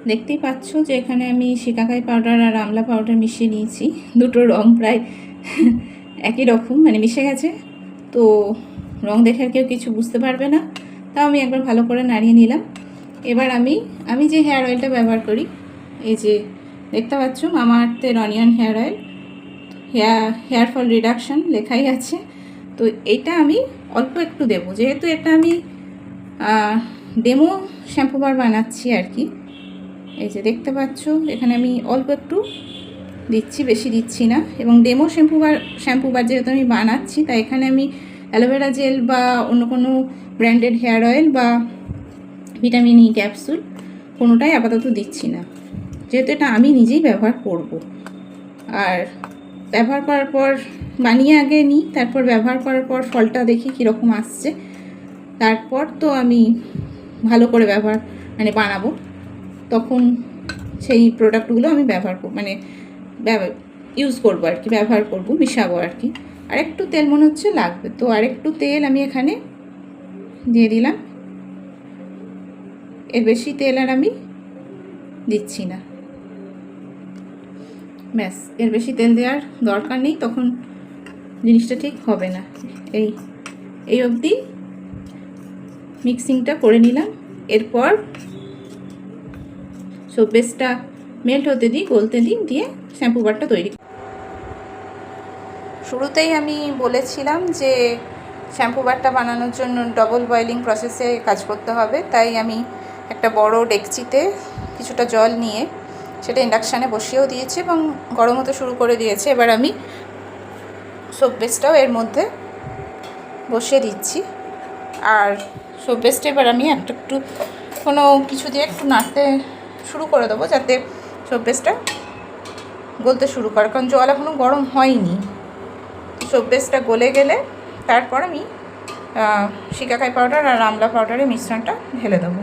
দেখতেই পাচ্ছ যে এখানে আমি শিকাকাই পাউডার আর আমলা পাউডার মিশিয়ে নিয়েছি। দুটো রং প্রায় একই রকম, মানে মিশে গেছে, তো রং দেখে আর কেউ কিছু বুঝতে পারবে না। তাও আমি একবার ভালো করে নাড়িয়ে নিলাম। এবার আমি যে হেয়ার অয়েলটা ব্যবহার করি, এই যে দেখতে পাচ্ছ মামা আর্থের onion hair oil, hair fall reduction লেখাই আছে। তো এটা আমি অল্প একটু দেবো, যেহেতু এটা আমি ডেমো শ্যাম্পু বার বানাচ্ছি আর কি। এই যে দেখতে পাচ্ছ এখানে আমি অল্প একটু দিচ্ছি, বেশি দিচ্ছি না। এবং ডেমো শ্যাম্পু বার যেহেতু আমি বানাচ্ছি, তাই এখানে আমি অ্যালোভেরা জেল বা অন্য কোনো ব্র্যান্ডেড হেয়ার অয়েল বা ভিটামিন ই ক্যাপসুল কোনোটাই আপাতত দিচ্ছি না, যেহেতু এটা আমি নিজেই ব্যবহার করব। আর ব্যবহার করার পর বানিয়ে আগে নিই, তারপর ব্যবহার করার পর ফলটা দেখি কীরকম আসছে, তারপর তো আমি ভালো করে বানাবো, তখন সেই প্রোডাক্টগুলো আমি ব্যবহার করব, মানে ইউজ করবো আর কি, ব্যবহার করব, মিশাবো আর কি। আর একটু তেল মনে হচ্ছে লাগবে, তো আরেকটু তেল আমি এখানে দিয়ে দিলাম। এর বেশি তেল আর আমি দিচ্ছি না, ব্যাস। এর বেশি তেল দেওয়ার দরকার নেই, তখন জিনিসটা ঠিক হবে না। এই অবধি মিক্সিংটা করে নিলাম। এরপর সোপ বেসটা মেল্ট হতে দিই, গলতে দিই, দিয়ে শ্যাম্পু বারটা তৈরি। শুরুতেই আমি বলেছিলাম যে শ্যাম্পু বারটা বানানোর জন্য ডবল বয়েলিং প্রসেসে কাজ করতে হবে, তাই আমি একটা বড় ডেকচিতে কিছুটা জল নিয়ে সেটা ইন্ডাকশানে বসিয়েও দিয়েছি এবং গরম হতে শুরু করে দিয়েছে। এবার আমি সোপ বেসটাও এর মধ্যে বসিয়ে দিচ্ছি। আর সোপ বেসটা এবার আমি একটু কোনো কিছু দিয়ে একটু নাড়তে শুরু করে দেবো, যাতে সোপ বেসটা গলতে শুরু করে, কারণ জল এখনও গরম হয়নি। সোপ বেসটা গলে গেলে তারপর আমি শিকাকাই পাউডার আর আমলা পাউডারের মিশ্রণটা ঢেলে দেবো।